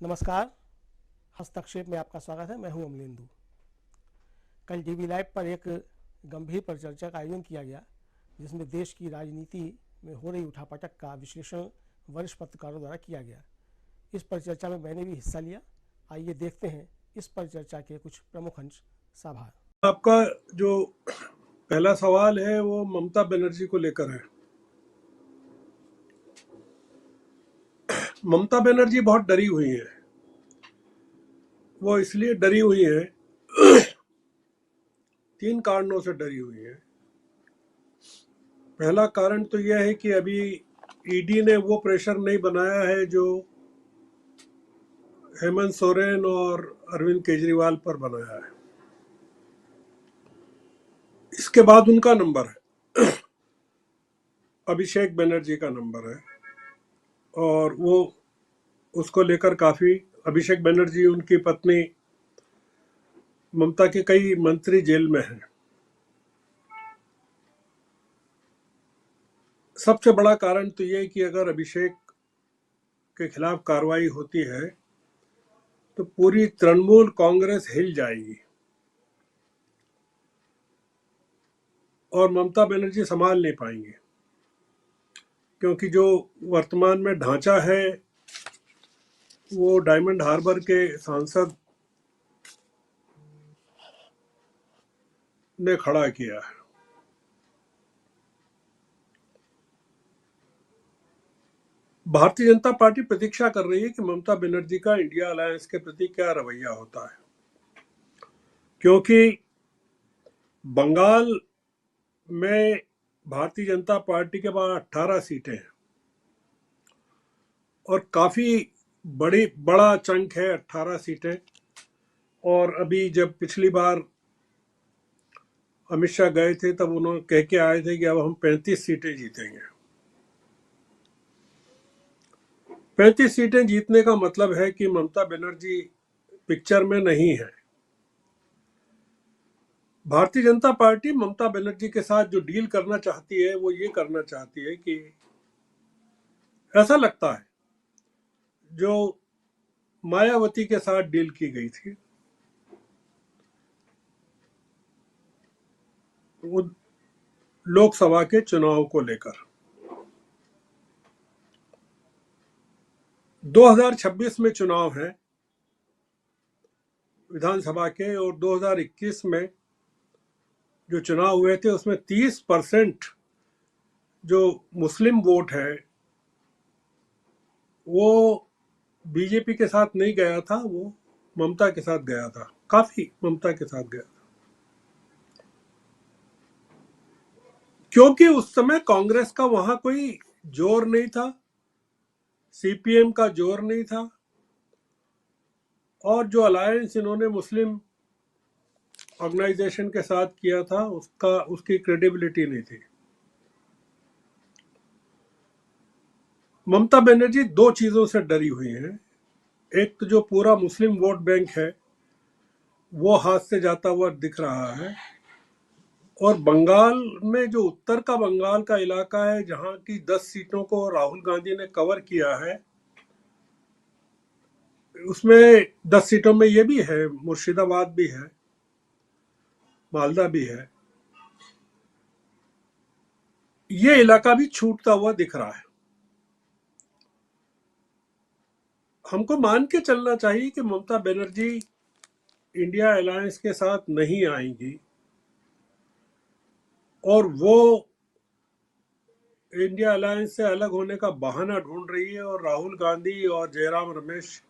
नमस्कार। हस्तक्षेप में आपका स्वागत है। मैं हूं अमलेंदु। कल टीवी लाइव पर एक गंभीर परिचर्चा का आयोजन किया गया, जिसमें देश की राजनीति में हो रही उठापटक का विश्लेषण वरिष्ठ पत्रकारों द्वारा किया गया। इस परिचर्चा में मैंने भी हिस्सा लिया। आइए देखते हैं इस परिचर्चा के कुछ प्रमुख अंश। साभार। आपका जो पहला सवाल है वो ममता बनर्जी को लेकर है। ममता बनर्जी बहुत डरी हुई है। वो इसलिए डरी हुई है, 3 कारणों से डरी हुई है। पहला कारण तो यह है कि अभी ईडी ने वो प्रेशर नहीं बनाया है जो हेमंत सोरेन और अरविंद केजरीवाल पर बनाया है। इसके बाद उनका नंबर है, अभिषेक बनर्जी का नंबर है, और वो उसको लेकर काफी, अभिषेक बनर्जी उनकी पत्नी ममता के कई मंत्री जेल में हैं। सबसे बड़ा कारण तो ये कि अगर अभिषेक के खिलाफ कार्रवाई होती है तो पूरी तृणमूल कांग्रेस हिल जाएगी और ममता बनर्जी संभाल नहीं पाएंगे, क्योंकि जो वर्तमान में ढांचा है वो डायमंड हार्बर के सांसद ने खड़ा किया है। भारतीय जनता पार्टी प्रतीक्षा कर रही है कि ममता बनर्जी का इंडिया अलायंस के प्रति क्या रवैया होता है, क्योंकि बंगाल में भारतीय जनता पार्टी के पास 18 सीटें हैं और काफी बड़ा चंक है 18 सीटें। और अभी जब पिछली बार अमित शाह गए थे तब उन्होंने कह के आए थे कि अब हम 35 सीटें जीतेंगे। 35 सीटें जीतने का मतलब है कि ममता बनर्जी पिक्चर में नहीं है। भारतीय जनता पार्टी ममता बनर्जी के साथ जो डील करना चाहती है वो ये करना चाहती है कि ऐसा लगता है जो मायावती के साथ डील की गई थी, वो लोकसभा के चुनाव को लेकर 2026 में चुनाव है विधानसभा के, और 2021 में जो चुनाव हुए थे उसमें 30% जो मुस्लिम वोट है वो बीजेपी के साथ नहीं गया था, वो ममता के साथ गया था, काफी ममता के साथ गया था, क्योंकि उस समय कांग्रेस का वहां कोई जोर नहीं था, सीपीएम का जोर नहीं था, और जो अलायंस इन्होंने मुस्लिम ऑर्गेनाइजेशन के साथ किया था उसकी क्रेडिबिलिटी नहीं थी। ममता बनर्जी 2 चीजों से डरी हुई है। एक तो जो पूरा मुस्लिम वोट बैंक है वो हाथ से जाता हुआ दिख रहा है, और बंगाल में जो उत्तर का बंगाल का इलाका है जहां की 10 सीटों को राहुल गांधी ने कवर किया है, उसमें 10 सीटों में ये भी है, मुर्शिदाबाद भी है, मालदा भी है, ये इलाका भी छूटता हुआ दिख रहा है। हमको मान के चलना चाहिए कि ममता बनर्जी इंडिया अलायंस के साथ नहीं आएंगी, और वो इंडिया अलायंस से अलग होने का बहाना ढूंढ रही है, और राहुल गांधी और जयराम रमेश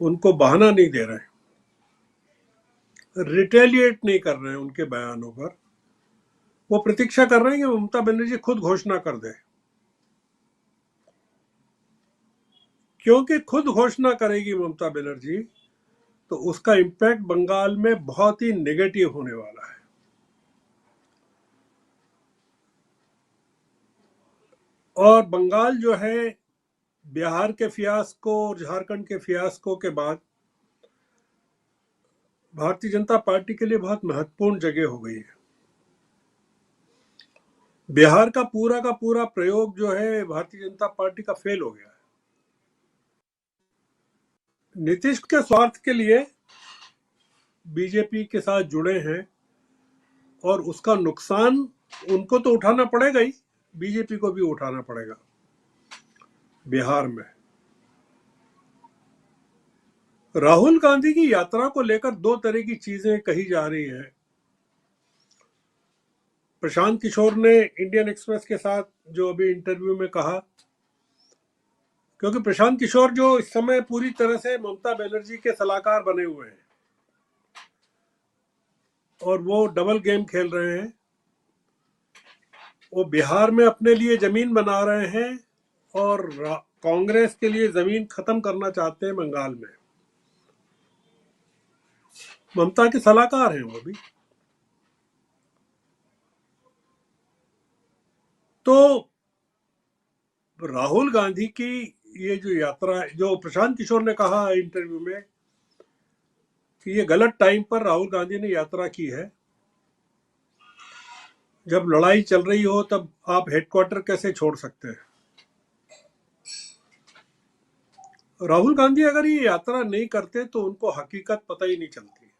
उनको बहाना नहीं दे रहे, रिटेलिएट नहीं कर रहे हैं उनके बयानों पर। वो प्रतीक्षा कर रहे हैं कि ममता बनर्जी खुद घोषणा कर दे, क्योंकि खुद घोषणा करेगी ममता बनर्जी तो उसका इम्पैक्ट बंगाल में बहुत ही नेगेटिव होने वाला है। और बंगाल जो है बिहार के फियास्को और झारखंड के फियास्को के बाद भारतीय जनता पार्टी के लिए बहुत महत्वपूर्ण जगह हो गई है। बिहार का पूरा प्रयोग जो है भारतीय जनता पार्टी का फेल हो गया है। नीतीश के स्वार्थ के लिए बीजेपी के साथ जुड़े हैं और उसका नुकसान उनको तो उठाना पड़ेगा ही, बीजेपी को भी उठाना पड़ेगा। बिहार में राहुल गांधी की यात्रा को लेकर दो तरह की चीजें कही जा रही है। प्रशांत किशोर ने इंडियन एक्सप्रेस के साथ जो अभी इंटरव्यू में कहा, क्योंकि प्रशांत किशोर जो इस समय पूरी तरह से ममता बनर्जी के सलाहकार बने हुए हैं और वो डबल गेम खेल रहे हैं। वो बिहार में अपने लिए जमीन बना रहे हैं और कांग्रेस के लिए जमीन खत्म करना चाहते हैं बंगाल में। ममता के सलाहकार हैं वो भी। तो राहुल गांधी की ये जो यात्रा, जो प्रशांत किशोर ने कहा इंटरव्यू में कि ये गलत टाइम पर राहुल गांधी ने यात्रा की है, जब लड़ाई चल रही हो तब आप हेडक्वार्टर कैसे छोड़ सकते हैं। राहुल गांधी अगर ये यात्रा नहीं करते तो उनको हकीकत पता ही नहीं चलती,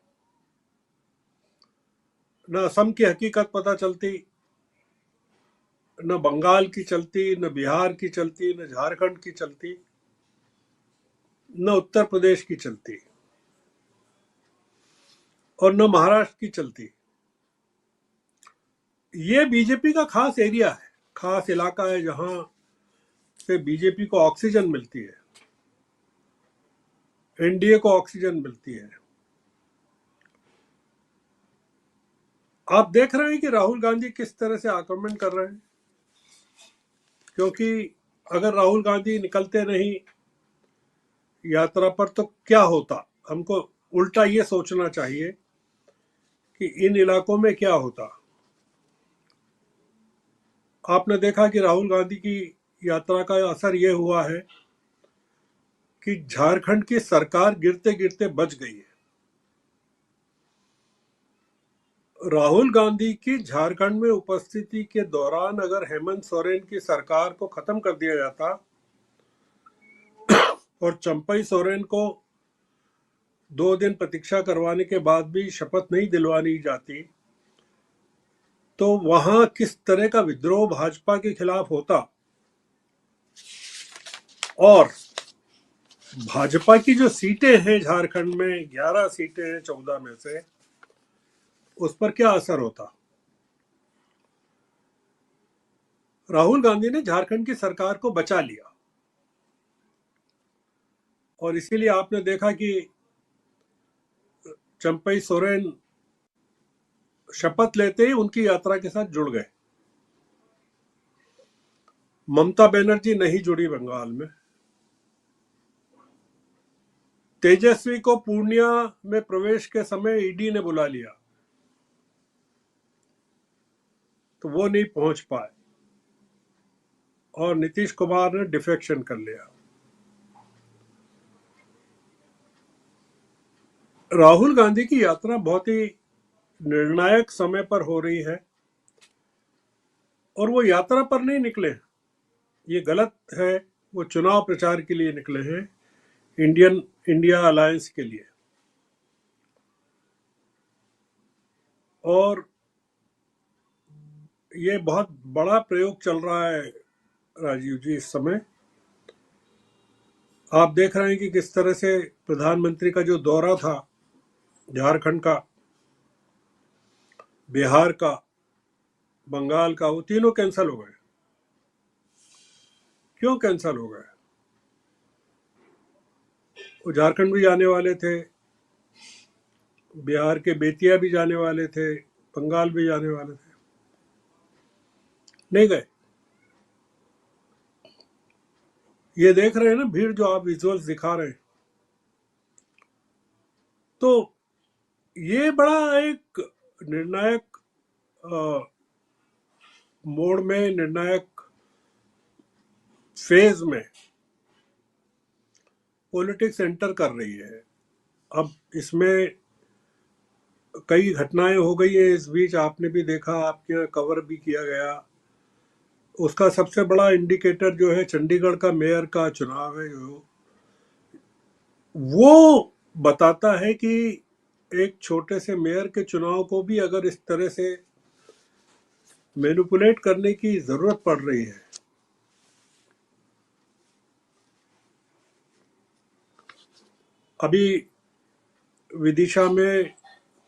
न असम की हकीकत पता चलती, न बंगाल की चलती, न बिहार की चलती, न झारखंड की चलती, न उत्तर प्रदेश की चलती और न महाराष्ट्र की चलती। ये बीजेपी का खास एरिया है, खास इलाका है जहां से बीजेपी को ऑक्सीजन मिलती है, एनडीए को ऑक्सीजन मिलती है। आप देख रहे हैं कि राहुल गांधी किस तरह से आक्रमण कर रहे हैं, क्योंकि अगर राहुल गांधी निकलते नहीं यात्रा पर तो क्या होता। हमको उल्टा ये सोचना चाहिए कि इन इलाकों में क्या होता। आपने देखा कि राहुल गांधी की यात्रा का असर ये हुआ है कि झारखंड की सरकार गिरते गिरते बच गई है। राहुल गांधी की झारखंड में उपस्थिति के दौरान अगर हेमंत सोरेन की सरकार को खत्म कर दिया जाता और चंपई सोरेन को 2 दिन प्रतीक्षा करवाने के बाद भी शपथ नहीं दिलवानी जाती, तो वहां किस तरह का विद्रोह भाजपा के खिलाफ होता और भाजपा की जो सीटें हैं झारखंड में, 11 सीटें हैं 14 में से, उस पर क्या असर होता। राहुल गांधी ने झारखंड की सरकार को बचा लिया और इसीलिए आपने देखा कि चंपई सोरेन शपथ लेते ही उनकी यात्रा के साथ जुड़ गए। ममता बनर्जी नहीं जुड़ी बंगाल में। तेजस्वी को पूर्णिया में प्रवेश के समय ईडी ने बुला लिया तो वो नहीं पहुंच पाए और नीतीश कुमार ने डिफेक्शन कर लिया। राहुल गांधी की यात्रा बहुत ही निर्णायक समय पर हो रही है और वो यात्रा पर नहीं निकले, ये गलत है। वो चुनाव प्रचार के लिए निकले हैं, इंडिया अलायंस के लिए। और ये बहुत बड़ा प्रयोग चल रहा है राजीव जी इस समय। आप देख रहे हैं कि किस तरह से प्रधानमंत्री का जो दौरा था झारखंड का, बिहार का, बंगाल का, वो तीनों कैंसिल हो गए। क्यों कैंसिल हो गए? वो झारखंड भी जाने वाले थे, बिहार के बेतिया भी जाने वाले थे, बंगाल भी जाने वाले थे, नहीं गए। ये देख रहे हैं ना भीड़ जो आप विजुअल्स दिखा रहे हैं। तो ये बड़ा एक निर्णायक मोड़ में, निर्णायक फेज में पॉलिटिक्स एंटर कर रही है। अब इसमें कई घटनाएं हो गई है इस बीच, आपने भी देखा, आपके यहाँ कवर भी किया गया। उसका सबसे बड़ा इंडिकेटर जो है चंडीगढ़ का मेयर का चुनाव है, जो वो बताता है कि एक छोटे से मेयर के चुनाव को भी अगर इस तरह से मैनिपुलेट करने की जरूरत पड़ रही है, अभी विदिशा में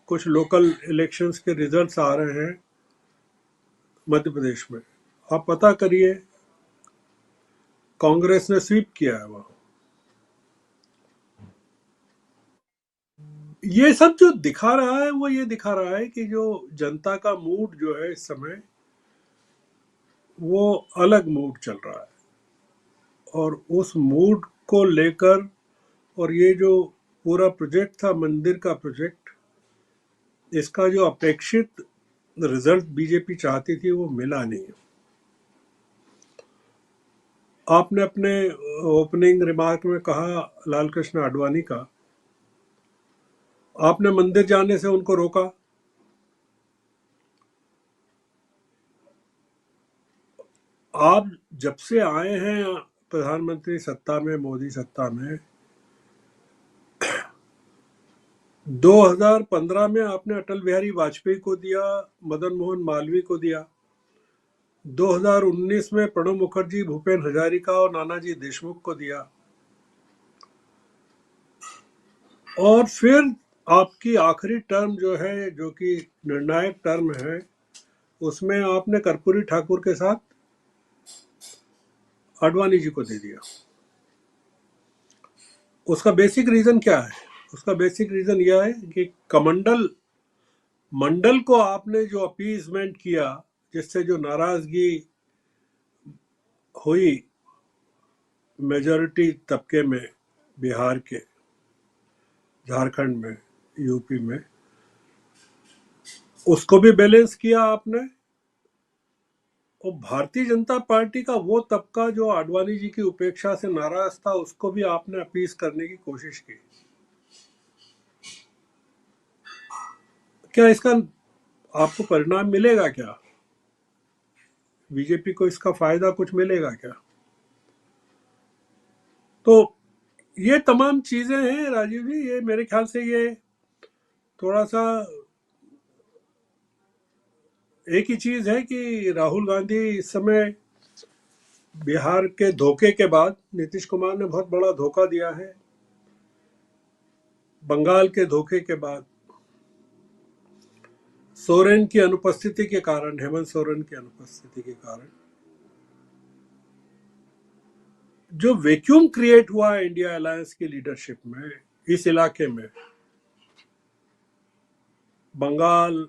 कुछ लोकल इलेक्शंस के रिजल्ट्स आ रहे हैं मध्य प्रदेश में, आप पता करिए, कांग्रेस ने स्वीप किया है वहां। ये सब जो दिखा रहा है वो ये दिखा रहा है कि जो जनता का मूड जो है इस समय, वो अलग मूड चल रहा है, और उस मूड को लेकर, और ये जो पूरा प्रोजेक्ट था मंदिर का प्रोजेक्ट, इसका जो अपेक्षित रिजल्ट बीजेपी चाहती थी वो मिला नहीं। आपने अपने ओपनिंग रिमार्क में कहा लालकृष्ण आडवाणी का, आपने मंदिर जाने से उनको रोका। आप जब से आए हैं प्रधानमंत्री सत्ता में, मोदी सत्ता में, 2015 में आपने अटल बिहारी वाजपेयी को दिया, मदन मोहन मालवीय को दिया, 2019 में प्रणब मुखर्जी, भूपेन हजारिका और नानाजी देशमुख को दिया, और फिर आपकी आखिरी टर्म जो है, जो कि निर्णायक टर्म है, उसमें आपने कर्पूरी ठाकुर के साथ आडवाणी जी को दे दिया। उसका बेसिक रीजन क्या है? उसका बेसिक रीजन यह है कि कमंडल मंडल को आपने जो अपीजमेंट किया, जिससे जो नाराजगी हुई मेजॉरिटी तबके में, बिहार के, झारखंड में, यूपी में, उसको भी बैलेंस किया आपने। और भारतीय जनता पार्टी का वो तबका जो आडवाणी जी की उपेक्षा से नाराज था, उसको भी आपने अपीज करने की कोशिश की। क्या इसका आपको परिणाम मिलेगा? क्या बीजेपी को इसका फायदा कुछ मिलेगा क्या? तो ये तमाम चीजें हैं राजीव जी, ये मेरे ख्याल से ये थोड़ा सा एक ही चीज है कि राहुल गांधी इस समय बिहार के धोखे के बाद, नीतीश कुमार ने बहुत बड़ा धोखा दिया है, बंगाल के धोखे के बाद, सोरेन की अनुपस्थिति के कारण, हेमंत सोरेन की अनुपस्थिति के कारण जो वैक्यूम क्रिएट हुआ है इंडिया अलायंस की लीडरशिप में, इस इलाके में, बंगाल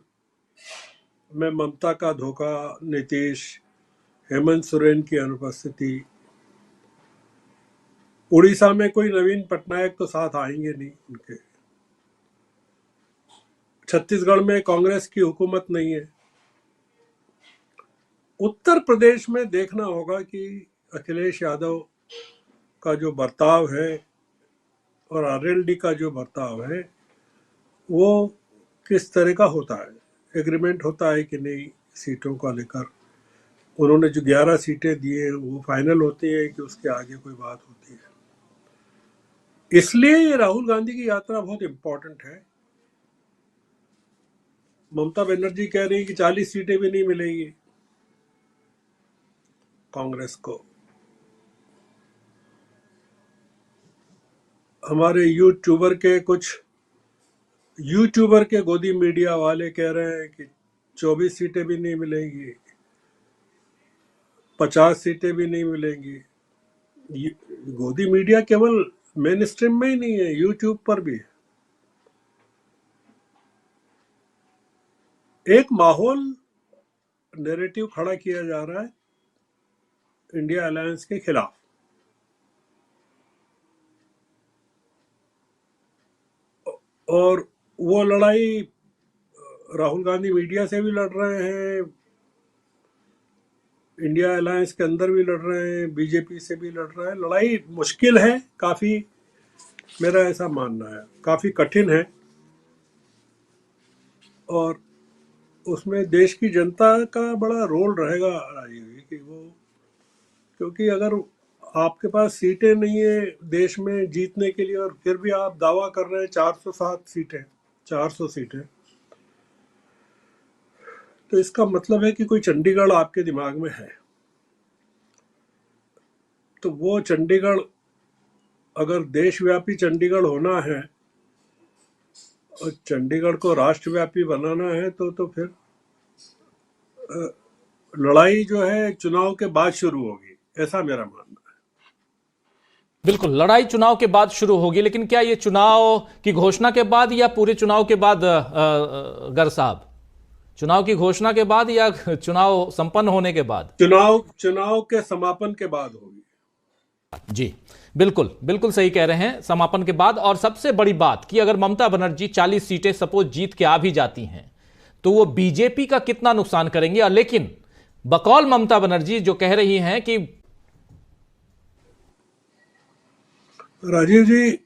में ममता का धोखा, नीतीश, हेमंत सोरेन की अनुपस्थिति, उड़ीसा में कोई नवीन पटनायक तो साथ आएंगे नहीं उनके, छत्तीसगढ़ में कांग्रेस की हुकूमत नहीं है, उत्तर प्रदेश में देखना होगा कि अखिलेश यादव का जो बर्ताव है और आरएलडी का जो बर्ताव है वो किस तरह का होता है, एग्रीमेंट होता है कि नहीं सीटों को लेकर। उन्होंने जो 11 सीटें दी हैं वो फाइनल होती है कि उसके आगे कोई बात होती है। इसलिए ये राहुल गांधी की यात्रा बहुत इंपॉर्टेंट है। ममता बनर्जी कह रही है कि 40 सीटें भी नहीं मिलेंगी कांग्रेस को। हमारे यूट्यूबर के गोदी मीडिया वाले कह रहे हैं कि 24 सीटें भी नहीं मिलेंगी, 50 सीटें भी नहीं मिलेंगी। गोदी मीडिया केवल मेन स्ट्रीम में ही नहीं है, यूट्यूब पर भी है। एक माहौल, नैरेटिव खड़ा किया जा रहा है इंडिया अलायंस के खिलाफ, और वो लड़ाई राहुल गांधी मीडिया से भी लड़ रहे हैं, इंडिया अलायंस के अंदर भी लड़ रहे हैं, बीजेपी से भी लड़ रहे हैं। लड़ाई मुश्किल है काफी, मेरा ऐसा मानना है, काफी कठिन है, और उसमें देश की जनता का बड़ा रोल रहेगा राजीव जी कि वो, क्योंकि अगर आपके पास सीटें नहीं है देश में जीतने के लिए, और फिर भी आप दावा कर रहे हैं 407 सीटें, 400 सीटें। तो इसका मतलब है कि कोई चंडीगढ़ आपके दिमाग में है। तो वो चंडीगढ़, अगर देशव्यापी चंडीगढ़ होना है और चंडीगढ़ को राष्ट्रव्यापी बनाना है, तो फिर लड़ाई जो है चुनाव के बाद शुरू होगी, ऐसा मेरा मानना है। बिल्कुल, लड़ाई चुनाव के बाद शुरू होगी, लेकिन क्या ये चुनाव की घोषणा के बाद या पूरे चुनाव के बाद, गर साहब, चुनाव की घोषणा के बाद या चुनाव संपन्न होने के बाद? चुनाव के समापन के बाद होगी। जी, बिल्कुल बिल्कुल सही कह रहे हैं, समापन के बाद। और सबसे बड़ी बात कि अगर ममता बनर्जी 40 सीटें सपोज जीत के आ भी जाती हैं तो वो बीजेपी का कितना नुकसान करेंगे। और लेकिन बकौल ममता बनर्जी जो कह रही हैं कि राजीव जी,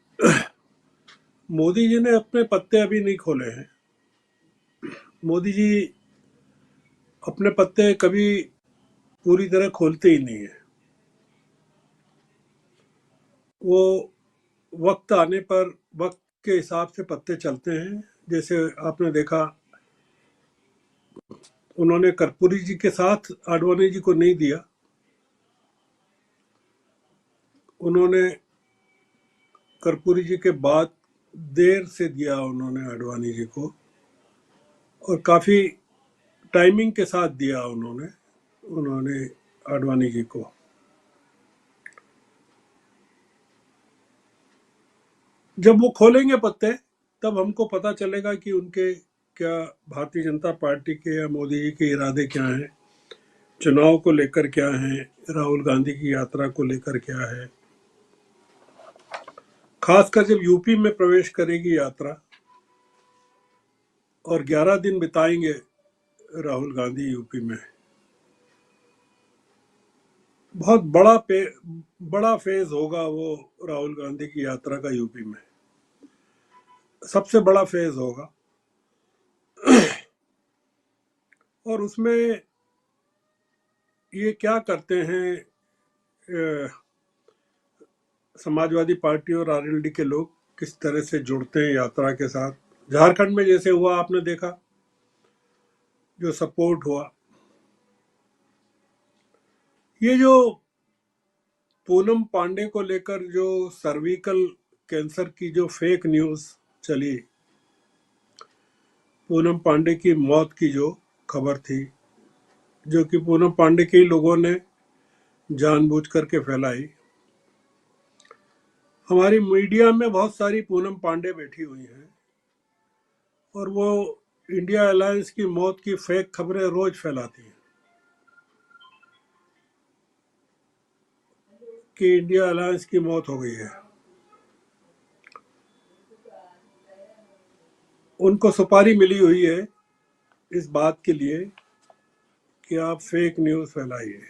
मोदी जी ने अपने पत्ते अभी नहीं खोले हैं। मोदी जी अपने पत्ते कभी पूरी तरह खोलते ही नहीं है। वो वक्त आने पर वक्त के हिसाब से पत्ते चलते हैं। जैसे आपने देखा, उन्होंने कर्पूरी जी के साथ आडवाणी जी को नहीं दिया, उन्होंने कर्पूरी जी के बाद देर से दिया उन्होंने आडवाणी जी को, और काफी टाइमिंग के साथ दिया उन्होंने आडवाणी जी को। जब वो खोलेंगे पत्ते तब हमको पता चलेगा कि उनके क्या, भारतीय जनता पार्टी के या मोदी जी के इरादे क्या हैं, चुनाव को लेकर क्या हैं, राहुल गांधी की यात्रा को लेकर क्या है। खासकर जब यूपी में प्रवेश करेगी यात्रा और 11 दिन बिताएंगे राहुल गांधी यूपी में, बहुत बड़ा फेज होगा वो राहुल गांधी की यात्रा का यूपी में, सबसे बड़ा फेज होगा। और उसमें ये क्या करते हैं, समाजवादी पार्टी और आरएलडी के लोग किस तरह से जुड़ते हैं यात्रा के साथ। झारखंड में जैसे हुआ, आपने देखा जो सपोर्ट हुआ। ये जो पूनम पांडे को लेकर जो सर्विकल कैंसर की जो फेक न्यूज चली, पूनम पांडे की मौत की जो खबर थी, जो कि पूनम पांडे के ही लोगों ने जानबूझ करके फैलाई। हमारी मीडिया में बहुत सारी पूनम पांडे बैठी हुई हैं और वो इंडिया अलायंस की मौत की फेक खबरें रोज फैलाती हैं कि इंडिया अलायंस की मौत हो गई है। उनको सुपारी मिली हुई है इस बात के लिए कि आप फेक न्यूज फैलाइए।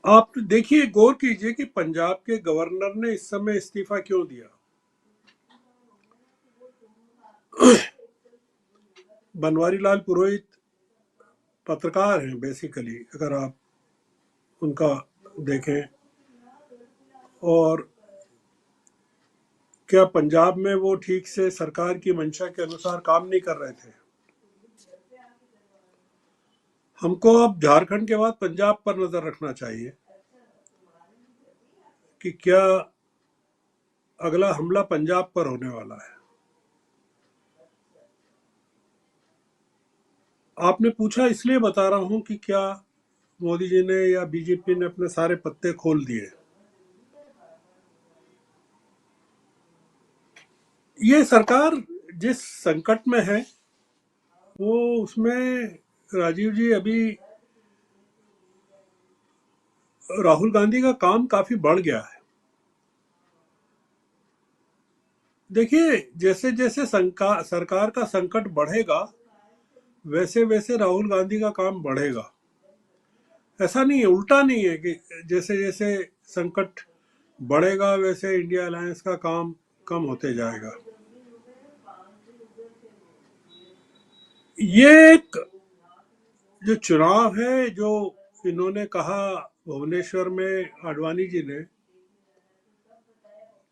आप देखिए, गौर कीजिए कि पंजाब के गवर्नर ने इस समय इस्तीफा क्यों दिया। बनवारी लाल पुरोहित पत्रकार हैं बेसिकली, अगर आप उनका देखें। और क्या पंजाब में वो ठीक से सरकार की मंशा के अनुसार काम नहीं कर रहे थे? हमको अब झारखंड के बाद पंजाब पर नजर रखना चाहिए कि क्या अगला हमला पंजाब पर होने वाला है। आपने पूछा, इसलिए बता रहा हूं कि क्या मोदी जी ने या बीजेपी ने अपने सारे पत्ते खोल दिए। ये सरकार जिस संकट में है वो, उसमें राजीव जी अभी राहुल गांधी का काम काफी बढ़ गया है। देखिए, जैसे जैसे सरकार का संकट बढ़ेगा वैसे वैसे राहुल गांधी का काम बढ़ेगा। ऐसा नहीं है, उल्टा नहीं है कि जैसे जैसे संकट बढ़ेगा वैसे इंडिया अलायंस का काम कम होते जाएगा। ये एक जो चुनाव है, जो इन्होंने कहा भुवनेश्वर में आडवाणी जी ने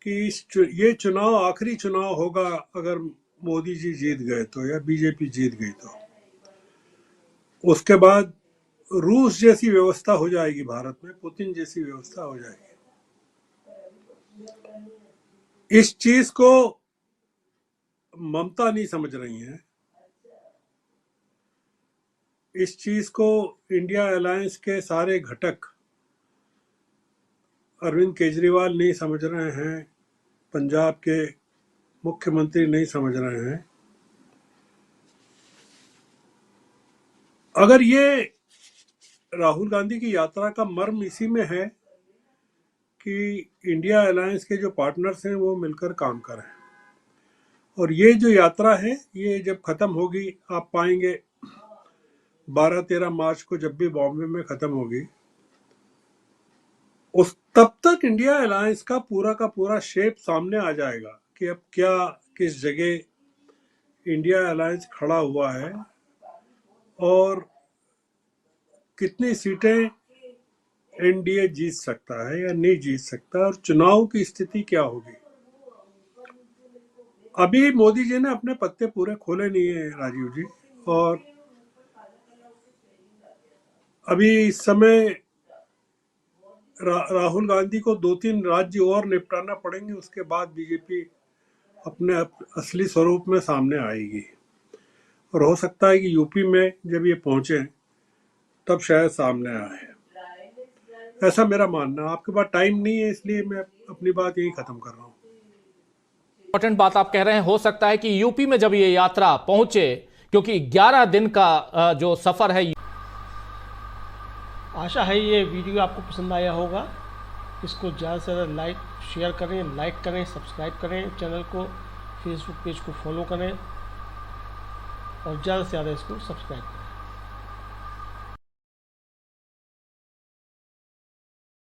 कि ये चुनाव आखिरी चुनाव होगा अगर मोदी जी जीत गए तो, या बीजेपी जीत गई तो, उसके बाद रूस जैसी व्यवस्था हो जाएगी भारत में, पुतिन जैसी व्यवस्था हो जाएगी। इस चीज को ममता नहीं समझ रही है, इस चीज को इंडिया अलायंस के सारे घटक, अरविंद केजरीवाल नहीं समझ रहे हैं, पंजाब के मुख्यमंत्री नहीं समझ रहे हैं। अगर ये राहुल गांधी की यात्रा का मर्म इसी में है कि इंडिया अलायंस के जो पार्टनर्स हैं वो मिलकर काम करें, और ये जो यात्रा है ये जब खत्म होगी, आप पाएंगे 12-13 मार्च को जब भी बॉम्बे में खत्म होगी, उस तब तक इंडिया अलायंस का पूरा शेप सामने आ जाएगा कि अब क्या, किस जगह इंडिया अलायंस खड़ा हुआ है और कितनी सीटें एनडीए जीत सकता है या नहीं जीत सकता, और चुनाव की स्थिति क्या होगी। अभी मोदी जी ने अपने पत्ते पूरे खोले नहीं है राजीव जी, और अभी इस समय राहुल गांधी को 2-3 राज्य और निपटाना पड़ेंगे, उसके बाद बीजेपी अपने असली स्वरूप में सामने आएगी। और हो सकता है कि यूपी में जब ये पहुंचे तब शायद सामने आए, ऐसा मेरा मानना। आपके पास टाइम नहीं है इसलिए मैं अपनी बात यही खत्म कर रहा हूँ। इंपॉर्टेंट बात आप कह रहे हैं, हो सकता है कि यूपी में जब ये यात्रा पहुंचे, क्योंकि 11 दिन का जो सफर है। आशा है ये वीडियो आपको पसंद आया होगा। इसको ज़्यादा से ज़्यादा शेयर करें, लाइक करें, सब्सक्राइब करें चैनल को, फेसबुक पेज को फॉलो करें और ज़्यादा से ज़्यादा इसको सब्सक्राइब करें।